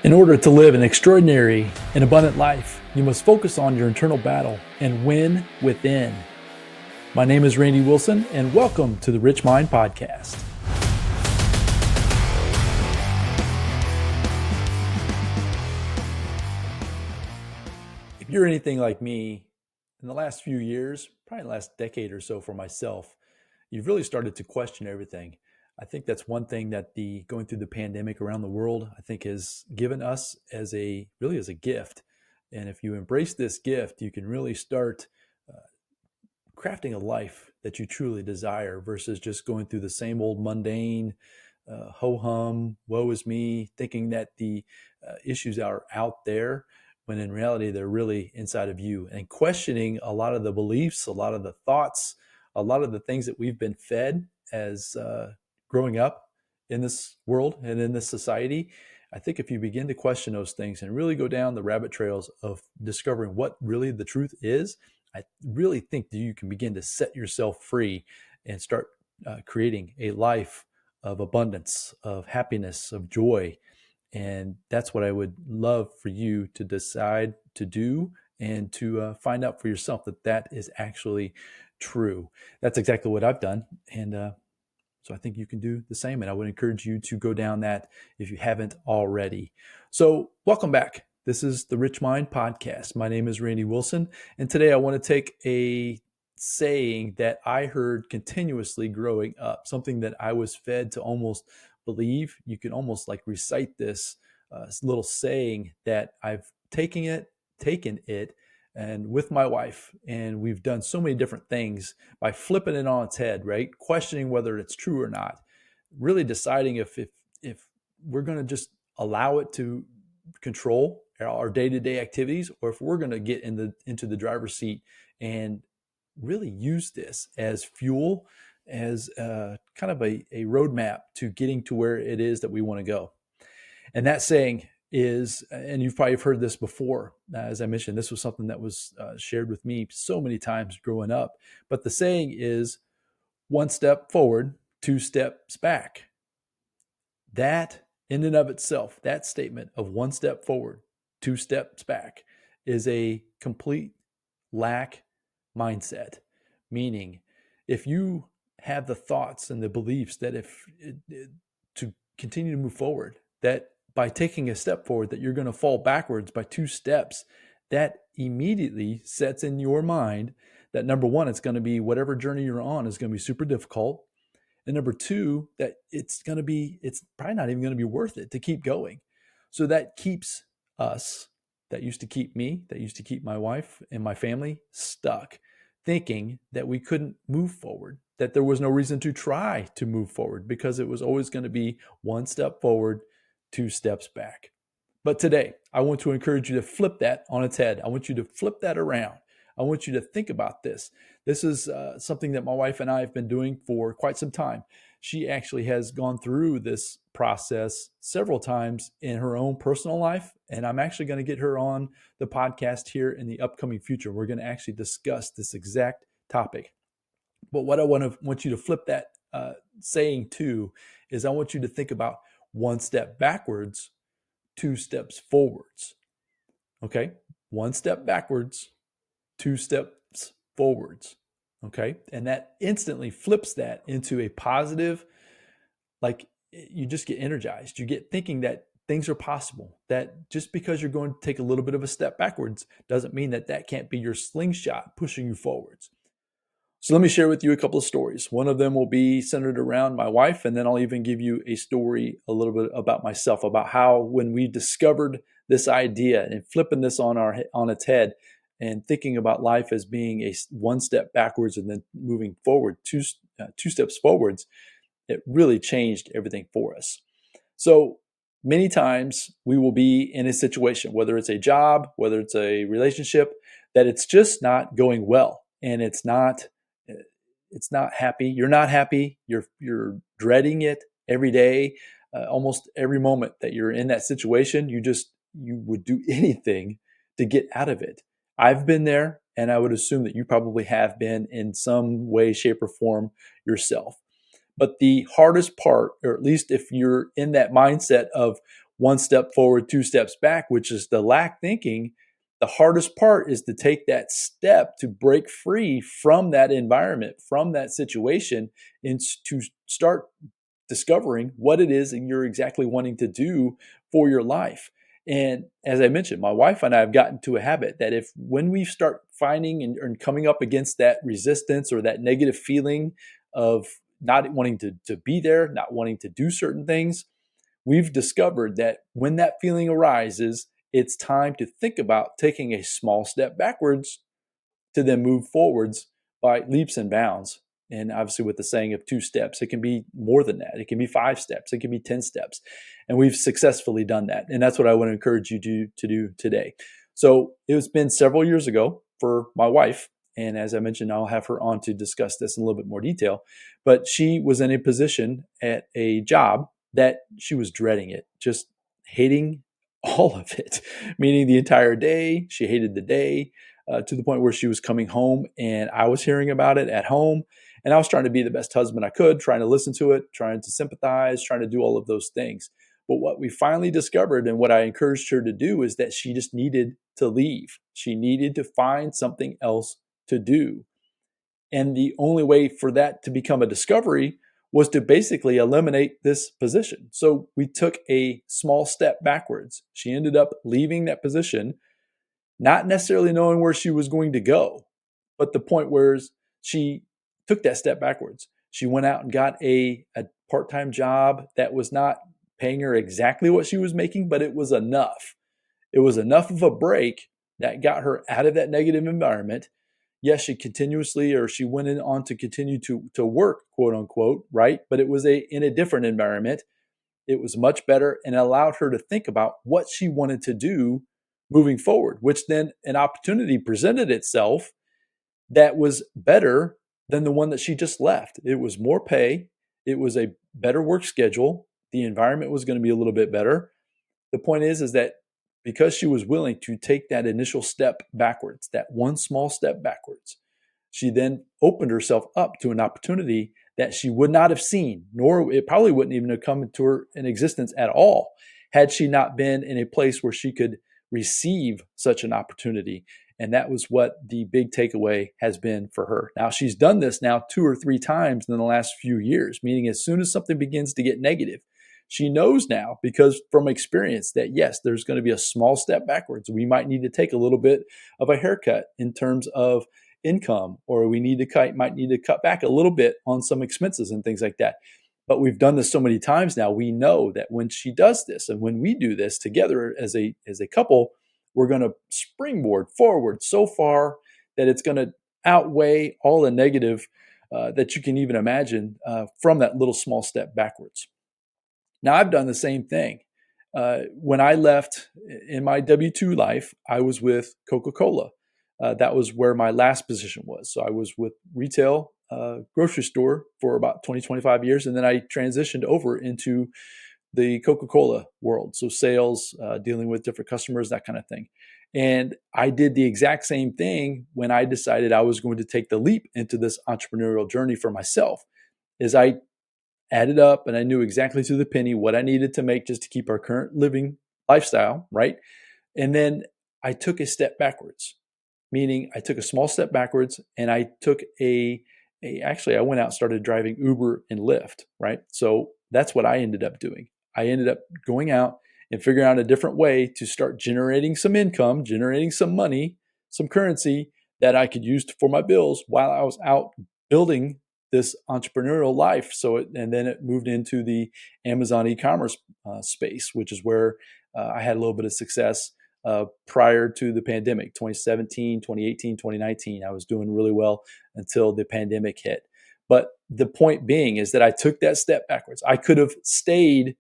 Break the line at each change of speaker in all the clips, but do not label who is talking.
In order to live an extraordinary and abundant life, you must focus on your internal battle and win within. My name is Randy Wilson, and welcome to the Rich Mind Podcast. If you're anything like me, in the last few years, probably the last decade or so for myself, you've really started to question everything. I think that's one thing that the going through the pandemic around the world, I think has given us as a gift. And if you embrace this gift, you can really start uh, crafting a life that you truly desire versus just going through the same old mundane ho hum, woe is me, thinking that the issues are out there when in reality they're really inside of you, and questioning a lot of the beliefs, a lot of the thoughts, a lot of the things that we've been fed as growing up in this world and in this society. I think if you begin to question those things and really go down the rabbit trails of discovering what really the truth is, I really think that you can begin to set yourself free and start creating a life of abundance, of happiness, of joy. And that's what I would love for you to decide to do and to find out for yourself that that is actually true. That's exactly what I've done. And so I think you can do the same. And I would encourage you to go down that if you haven't already. So, welcome back. This is the Rich Mind Podcast. My name is Randy Wilson. And today I want to take a saying that I heard continuously growing up, something that I was fed to almost believe. You can almost like recite this little saying that I've taken it, and with my wife, and we've done so many different things by flipping it on its head, right? Questioning whether it's true or not, really deciding if we're going to just allow it to control our day-to-day activities, or if we're going to get into the driver's seat and really use this as fuel, as kind of a roadmap to getting to where it is that we want to go. And that saying is, and you've probably heard this before, as I mentioned, this was something that was shared with me so many times growing up. But the saying is, one step forward, two steps back. That, in and of itself, that statement of one step forward, two steps back, is a complete lack mindset. Meaning, if you have the thoughts and the beliefs that to continue to move forward, that by taking a step forward that you're going to fall backwards by two steps, that immediately sets in your mind that, number one, it's going to be, whatever journey you're on is going to be super difficult, and number two, that it's probably not even going to be worth it to keep going. So that keeps us, that used to keep me, that used to keep my wife and my family stuck, thinking that we couldn't move forward, that there was no reason to try to move forward because it was always going to be one step forward, two steps back. But today, I want to encourage you to flip that on its head. I want you to flip that around. I want you to think about this. This is something that my wife and I have been doing for quite some time. She actually has gone through this process several times in her own personal life, and I'm actually going to get her on the podcast here in the upcoming future. We're going to actually discuss this exact topic. But what I want you to flip that saying to is, I want you to think about one step backwards, two steps forwards. Okay? One step backwards, two steps forwards. Okay? And that instantly flips that into a positive, like, you just get energized. You get thinking that things are possible, that just because you're going to take a little bit of a step backwards doesn't mean that that can't be your slingshot pushing you forwards. So let me share with you a couple of stories. One of them will be centered around my wife, and then I'll even give you a story a little bit about myself, about how when we discovered this idea and flipping this on its head and thinking about life as being a one step backwards and then moving forward, two steps forwards, it really changed everything for us. So many times we will be in a situation, whether it's a job, whether it's a relationship, that it's just not going well, and it's not happy. You're not happy. You're dreading it every day, almost every moment that you're in that situation. You would do anything to get out of it. I've been there, and I would assume that you probably have been in some way, shape, or form yourself. But the hardest part, or at least if you're in that mindset of one step forward, two steps back, which is the lack thinking. The hardest part is to take that step to break free from that environment, from that situation, and to start discovering what it is that you're exactly wanting to do for your life. And as I mentioned, my wife and I have gotten to a habit that if when we start finding and coming up against that resistance or that negative feeling of not wanting to be there, not wanting to do certain things, we've discovered that when that feeling arises, it's time to think about taking a small step backwards to then move forwards by leaps and bounds. And obviously, with the saying of two steps, it can be more than that. It can be 5 steps, it can be 10 steps. And we've successfully done that. And that's what I want to encourage you to do today. So it's been several years ago for my wife. And as I mentioned, I'll have her on to discuss this in a little bit more detail. But she was in a position at a job that she was dreading it, just hating all of it, meaning the entire day. She hated the day to the point where she was coming home and I was hearing about it at home. And I was trying to be the best husband I could, trying to listen to it, trying to sympathize, trying to do all of those things. But what we finally discovered and what I encouraged her to do is that she just needed to leave. She needed to find something else to do. And the only way for that to become a discovery was to basically eliminate this position. So we took a small step backwards. She ended up leaving that position, not necessarily knowing where she was going to go. But the point where she took that step backwards. She went out and got a part-time job that was not paying her exactly what she was making, but it was enough. It was enough of a break that got her out of that negative environment. Yes, she went on to continue to work, quote unquote, right? But it was in a different environment. It was much better and allowed her to think about what she wanted to do moving forward, which then an opportunity presented itself that was better than the one that she just left. It was more pay. It was a better work schedule. The environment was going to be a little bit better. The point is that because she was willing to take that initial step backwards, that one small step backwards, she then opened herself up to an opportunity that she would not have seen, nor it probably wouldn't even have come into her in existence at all had she not been in a place where she could receive such an opportunity. And that was what the big takeaway has been for her. Now, she's done this now 2 or 3 times in the last few years, meaning as soon as something begins to get negative, she knows now, because from experience, that yes, there's going to be a small step backwards. We might need to take a little bit of a haircut in terms of income, or might need to cut back a little bit on some expenses and things like that. But we've done this so many times now. We know that when she does this and when we do this together as a couple, we're going to springboard forward so far that it's going to outweigh all the negative that you can even imagine from that little small step backwards. Now, I've done the same thing. When I left in my W-2 life, I was with Coca-Cola. That was where my last position was. So I was with retail grocery store for about 20, 25 years. And then I transitioned over into the Coca-Cola world. So sales, dealing with different customers, that kind of thing. And I did the exact same thing when I decided I was going to take the leap into this entrepreneurial journey for myself. Is I added up and I knew exactly to the penny what I needed to make just to keep our current living lifestyle, right? And then I took a step backwards, meaning I took a small step backwards and I took actually I went out and started driving Uber and Lyft, right? So that's what I ended up doing. I ended up going out and figuring out a different way to start generating some income, generating some money, some currency that I could use for my bills while I was out building this entrepreneurial life. And then it moved into the Amazon e-commerce space, which is where I had a little bit of success prior to the pandemic, 2017, 2018, 2019. I was doing really well until the pandemic hit. But the point being is that I took that step backwards. I could have stayed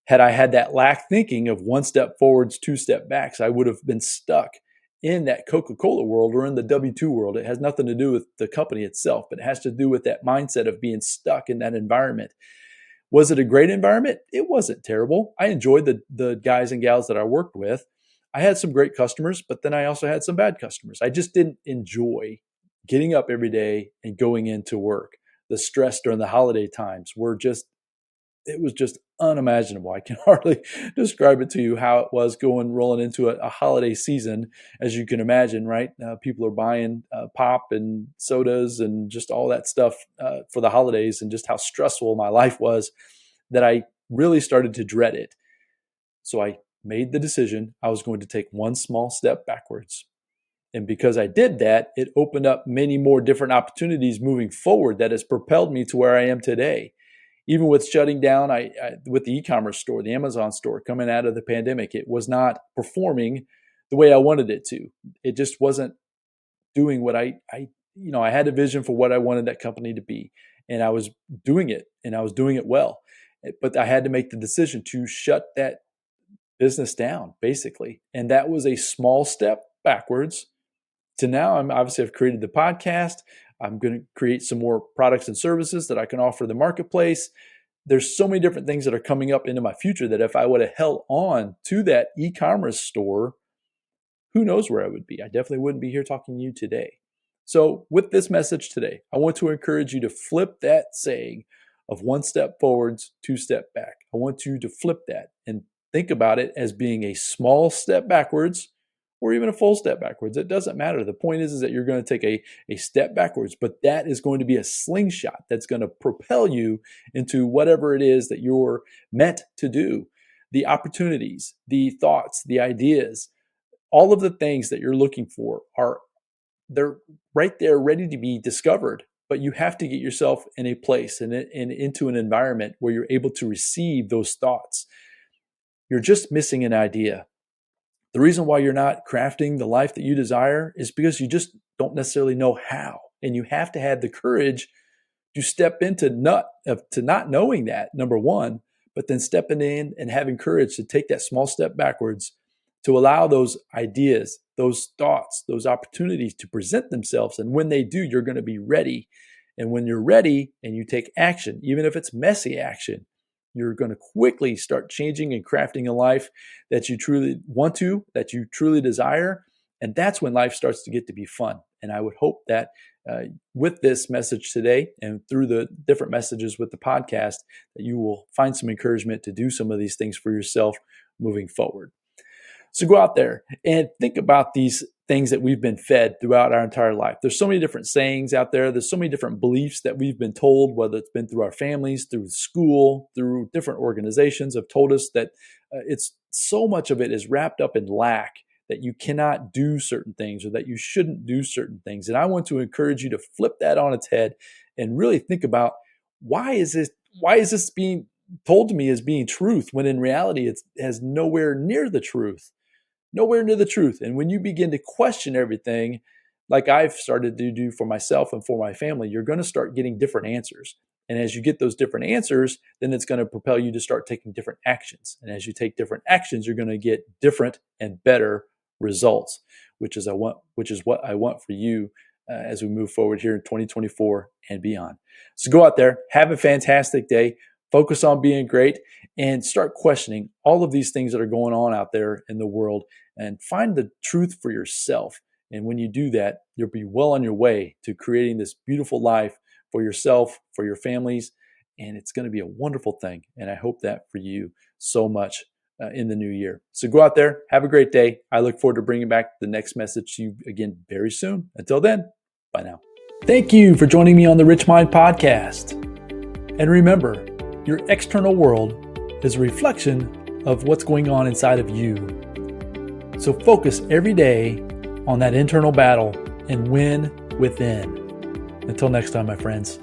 had I had that lack thinking of one step forwards, two step backs. I would have been stuck in that Coca-Cola world or in the W-2 world. It has nothing to do with the company itself, but it has to do with that mindset of being stuck in that environment. Was it a great environment? It wasn't terrible. I enjoyed the guys and gals that I worked with. I had some great customers, but then I also had some bad customers. I just didn't enjoy getting up every day and going into work. The stress during the holiday times were just it was just unimaginable. I can hardly describe it to you how it was rolling into a holiday season, as you can imagine, right? People are buying pop and sodas and just all that stuff for the holidays, and just how stressful my life was that I really started to dread it. So I made the decision I was going to take one small step backwards. And because I did that, it opened up many more different opportunities moving forward that has propelled me to where I am today. Even with shutting down, with the e-commerce store, the Amazon store coming out of the pandemic, it was not performing the way I wanted it to. It just wasn't doing what I had a vision for what I wanted that company to be, and I was doing it, and I was doing it well. But I had to make the decision to shut that business down, basically, and that was a small step backwards. To now, I've created the podcast. I'm going to create some more products and services that I can offer the marketplace. There's so many different things that are coming up into my future that if I would have held on to that e-commerce store, who knows where I would be? I definitely wouldn't be here talking to you today. So with this message today, I want to encourage you to flip that saying of one step forwards, two step back. I want you to flip that and think about it as being a small step backwards, or even a full step backwards. It doesn't matter. The point is that you're going to take a step backwards, but that is going to be a slingshot that's going to propel you into whatever it is that you're meant to do. The opportunities, the thoughts, the ideas, all of the things that you're looking for they're right there ready to be discovered, but you have to get yourself in a place and into an environment where you're able to receive those thoughts. You're just missing an idea. The reason why you're not crafting the life that you desire is because you just don't necessarily know how. And you have to have the courage to step into not knowing that, number one, but then stepping in and having courage to take that small step backwards to allow those ideas, those thoughts, those opportunities to present themselves. And when they do, you're going to be ready. And when you're ready and you take action, even if it's messy action, you're going to quickly start changing and crafting a life that you truly want to, that you truly desire. And that's when life starts to get to be fun. And I would hope that with this message today and through the different messages with the podcast, that you will find some encouragement to do some of these things for yourself moving forward. So go out there and think about these things that we've been fed throughout our entire life. There's so many different sayings out there. There's so many different beliefs that we've been told, whether it's been through our families, through school, through different organizations have told us that it's so much of it is wrapped up in lack, that you cannot do certain things or that you shouldn't do certain things. And I want to encourage you to flip that on its head and really think about why is this being told to me as being truth when in reality it has nowhere near the truth. Nowhere near the truth. And when you begin to question everything, like I've started to do for myself and for my family, you're going to start getting different answers. And as you get those different answers, then it's going to propel you to start taking different actions. And as you take different actions, you're going to get different and better results, which is what I want for you as we move forward here in 2024 and beyond. So go out there, have a fantastic day. Focus on being great and start questioning all of these things that are going on out there in the world and find the truth for yourself. And when you do that, you'll be well on your way to creating this beautiful life for yourself, for your families, and it's going to be a wonderful thing. And I hope that for you so much in the new year. So go out there, have a great day. I look forward to bringing back the next message to you again very soon. Until then, bye now. Thank you for joining me on the Rich Mind Podcast. And remember, your external world is a reflection of what's going on inside of you. So focus every day on that internal battle and win within. Until next time, my friends.